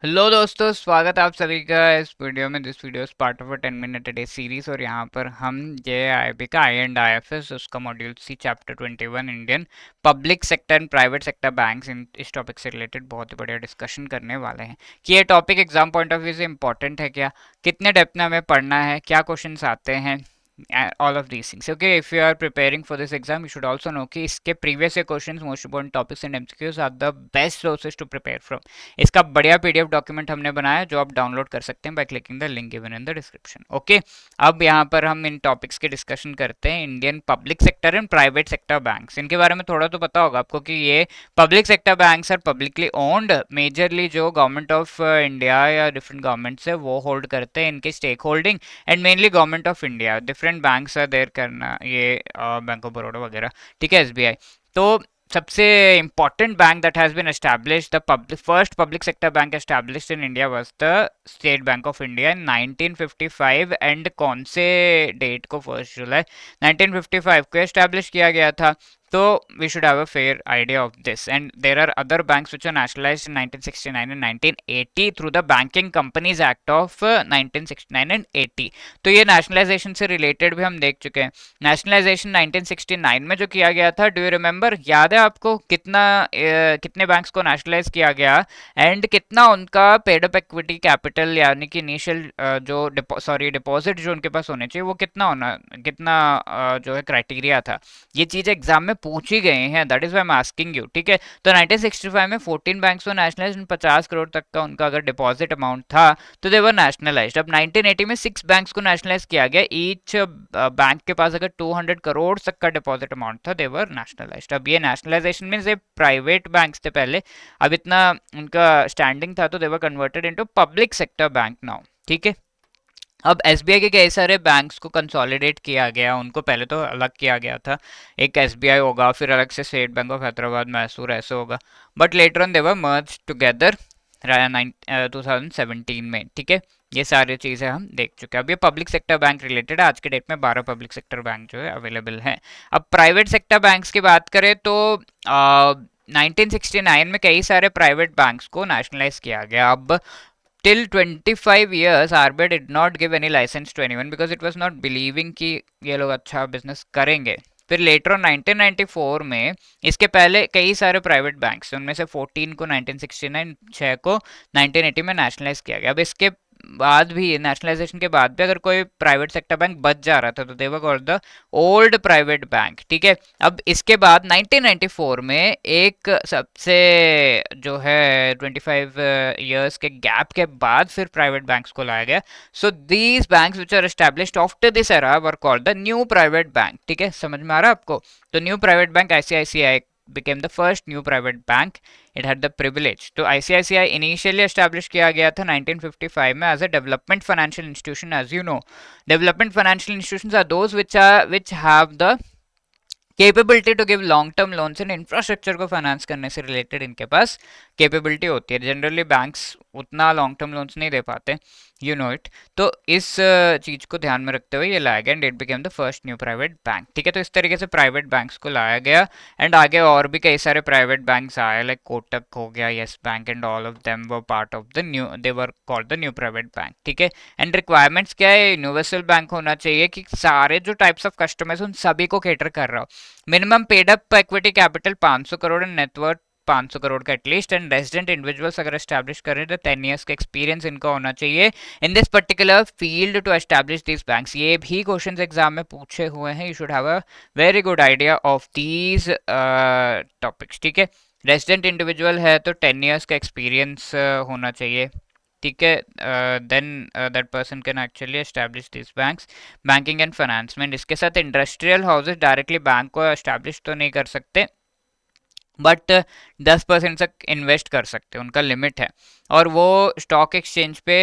Hello दोस्तों, स्वागत है आप सभी का इस वीडियो में। This video is part of a 10 minute day series और यहाँ पर हम जेआईबी का IND-IFS उसका module C chapter 21 Indian public sector and private sector banks इस टॉपिक से रिलेटेड बहुत ही बढ़िया डिस्कशन करने वाले हैं कि ये topic exam point of view से इंपॉर्टेंट है क्या, कितने डेप्थ में हमें पढ़ना है, क्या क्वेश्चंस आते हैं, all of these things. Okay, if you are preparing for this exam you should also know कि इसके previous year questions, most important topics and MCQs are the best sources to prepare from. इसका बढ़िया PDF document हमने बनाया जो आप download कर सकते हैं by clicking the link given in the description. Okay, अब यहाँ पर हम इन टॉपिक्स के डिस्कशन करते हैं। Indian public sector and private sector banks, इनके बारे में थोड़ा तो पता होगा आपको कि ये public sector banks are publicly owned, majorly जो गवर्नमेंट ऑफ इंडिया या डिफरेंट गवर्नमेंट्स है वो होल्ड करते हैं इनके stake holding, and mainly government of India. Different banks are there करना, ये बैंक ऑफ बड़ौदा वगैरह, ठीक है, SBI। तो सबसे important bank that has been established, the first public sector bank established in India was the State Bank of India in 1955। And कौन से date को, 1 जुलाई 1955 को एस्टैब्लिश किया गया था। तो we should have a fair idea of this, and there are other banks which are nationalized in 1969 and 1980 through the Banking Companies Act of 1969 and 80। तो ये नेशनलाइजेशन से रिलेटेड भी हम देख चुके हैं। नेशनलाइजेशन 1969 में जो किया गया था, डू यू रिमेंबर, याद है आपको कितने बैंक्स को नेशनलाइज किया गया एंड कितना उनका पेड अप इक्विटी कैपिटल यानी कि इनिशियल जो डिपॉजिट जो उनके पास होने चाहिए वो कितना जो है क्राइटेरिया था। ये चीज एग्जाम में पूछी गई हैं, that is why I am asking you, ठीक है। तो 1965 में 14 बैंक्स को नेशनलाइज, 50 करोड़ तक का उनका अगर डिपॉजिट अमाउंट था तो दे वर नेशनलाइज्ड। अब 1980 में 6 बैंक्स को नेशनलाइज किया गया, ईच बैंक के पास अगर 200 करोड़ तक का डिपॉजिट अमाउंट था, दे वर नेशनलाइज्ड। अब ये नेशनलाइजेशन में से प्राइवेट बैंक्स थे पहले, अब इतना उनका स्टैंडिंग था तो they were converted into public sector bank now, ठीक है। अब SBI के कई सारे बैंक्स को कंसोलिडेट किया गया, उनको पहले तो अलग किया गया था, एक SBI होगा, फिर अलग से state bank of Hyderabad, Mysore, ऐसे होगा, but later on they were merge together 2017 में, ठीक है। ये सारी चीजें हम देख चुके हैं। अब ये पब्लिक सेक्टर बैंक रिलेटेड है, आज के डेट में 12 पब्लिक सेक्टर बैंक जो है अवेलेबल हैं। अब प्राइवेट सेक्टर बैंक्स की बात करें तो 1969 में कई सारे प्राइवेट बैंक्स को नेशनलाइज किया गया। अब till 25 years RBI did not give any license to anyone because it was not believing कि ये लोग अच्छा बिजनेस करेंगे। फिर लेटर ऑन 1994 में, इसके पहले कई सारे प्राइवेट बैंक्स, उनमें से 14 को 1969, 6 को 1980 में नेशनलाइज किया गया। अब इसके बाद भी, नेशनलाइजेशन के बाद भी अगर कोई प्राइवेट सेक्टर बैंक बच जा रहा था तो they were called the old private bank, ठीक है। अब इसके बाद 1994 में एक सबसे जो है 25 इयर्स के गैप के बाद फिर प्राइवेट बैंक्स को लाया गया। So these banks which are established after this era were called the new private bank, ठीक है, समझ में आ रहा है आपको। तो new private bank ICICI became the first new private bank. It had the privilege. तो ICICI initially established किया गया था 1955 में as a development financial institution, as you know. Development financial institutions are those which have the capability to give long term loans and infrastructure को finance करने से related इनके पास कैपेबिलिटी होती है। जनरली बैंक्स उतना लॉन्ग टर्म लोन्स नहीं दे पाते, यू नो इट। तो इस चीज को ध्यान में रखते हुए ये लाया गया and it became the first new private bank, ठीक है। तो इस तरीके से प्राइवेट बैंक्स को लाया गया एंड आगे और भी कई सारे प्राइवेट बैंक्स आए, लाइक कोटक हो गया, yes bank, and all of them were part of the new, they were called the new private bank, ठीक है। एंड रिक्वायरमेंट्स क्या है, यूनिवर्सल बैंक होना चाहिए कि सारे जो टाइप्स ऑफ कस्टमर्स उन सभी को कैटर कर रहा हो। Minimum paid up equity capital 500 crore and net worth 500 crore का एटलीस्ट, एंड रेजिडेंट इंडिविजुअल्स अगर एस्टैब्लिश कर रहे हैं तो 10 इयर्स का एक्सपीरियंस इनका होना चाहिए in this particular field to establish this banks. ये भी क्वेश्चंस एग्जाम में पूछे हुए हैं, you should have a very good idea of these topics, ठीक है। रेजिडेंट इंडिविजुअल है तो 10 इयर्स का एक्सपीरियंस होना चाहिए, ठीक है। Then that person can actually establish this banks. Banking and financement, इसके साथ इंडस्ट्रियल हाउसेज डायरेक्टली बैंक को एस्टैब्लिश तो नहीं कर सकते, बट 10% तक इन्वेस्ट कर सकते हैं, उनका लिमिट है। और वो स्टॉक एक्सचेंज पे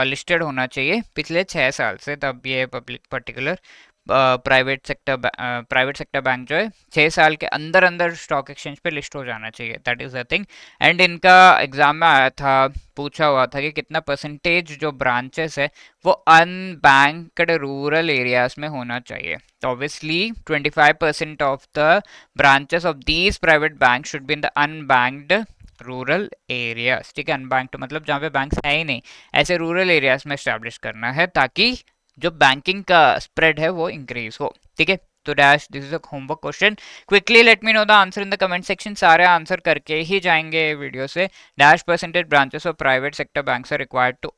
लिस्टेड होना चाहिए पिछले 6 साल से, तब ये public particular private sector bank जो है 6 साल के अंदर अंदर स्टॉक एक्सचेंज पे लिस्ट हो जाना चाहिए, that is the thing. And इनका एग्जाम में आया था, पूछा हुआ था कि कितना परसेंटेज जो ब्रांचेस है वो अनबैंक्ड रूरल एरियाज में होना चाहिए। तो obviously 25% of the branches of these private banks should be in the unbanked rural areas, ठीक है। अनबैंक्ड मतलब जहाँ पे बैंक्स है ही नहीं, ऐसे रूरल एरियाज में एस्टैब्लिश करना है ताकि जो बैंकिंग का स्प्रेड है वो इंक्रीज हो, ठीक है। तो dash this is a homework question, quickly let me know the answer in the comment section. सारे आंसर करके ही जाएंगे वीडियो से। Dash percentage branches of private sector banks are required to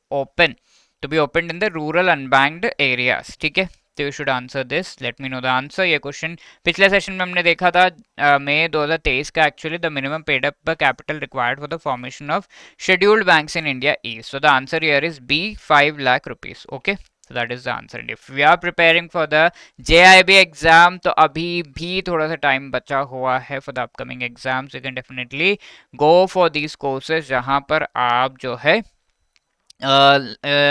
be open in the rural unbanked areas, ठीक है। तो you should answer this, let me know the answer. ये question पिछले सेशन में हमने देखा था, मई 2023 का actually. The minimum paid up capital required for the formation of scheduled banks in India is, so the answer here is B 5 lakh rupees, okay. So that is the answer. And if we are preparing for the JIB exam, तो अभी भी थोड़ा सा time बचा हुआ है for the upcoming exams. You can definitely go for these courses जहाँ पर आप जो है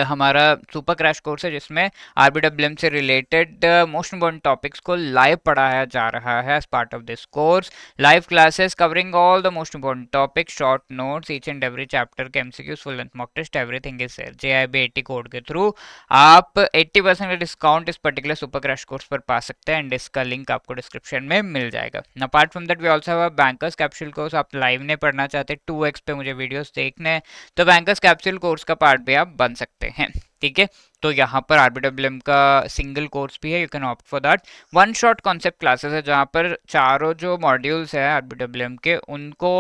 हमारा सुपर क्रैश कोर्स है जिसमें आरबीडब्ल्यूएम से रिलेटेड मोस्ट इम्पोर्टेंट टॉपिक्स को लाइव पढ़ाया जा रहा है as part of this course. Live classes covering all the most important topics, short notes, each and every chapter के MCQs, full length mock test, everything is there. JIB 80 code के through आप 80% का discount इस particular super crash course पर पा सकते हैं and इसका लिंक आपको डिस्क्रिप्शन में मिल जाएगा। Apart from that we also have a bankers capsule course. आप लाइव नहीं पढ़ना चाहते, 2x पे मुझे वीडियोस देखने हैं, तो बैंकर्स कैप्सूल कोर्स का पार्ट भी आप बन सकते हैं, ठीक है। तो यहाँ पर आरबीडब्ल्यूएम का सिंगल कोर्स भी है, you can opt for that. One shot concept classes है जहाँ पर चारों जो मॉड्यूल्स है आरबीडब्ल्यूएम के उनको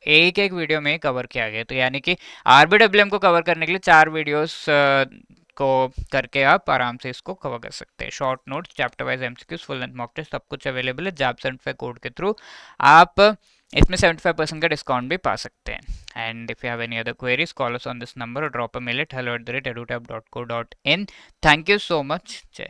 एक एक वीडियो में कवर किया गया। तो यानी कि आरबीडब्ल्यूएम को कवर करने के लिए 4 वीडियोस को करके आप आराम से इसको कवर कर सकते हैं। Short notes, chapter wise MCQs, full length mock test सब कुछ अवेलेबल है। जैब 75 कोड के थ्रू आप इसमें 75% का डिस्काउंट भी पा सकते हैं। And if you have any other queries call us on this number और drop a mail at hello@edutab.co.in। Thank you so much. जय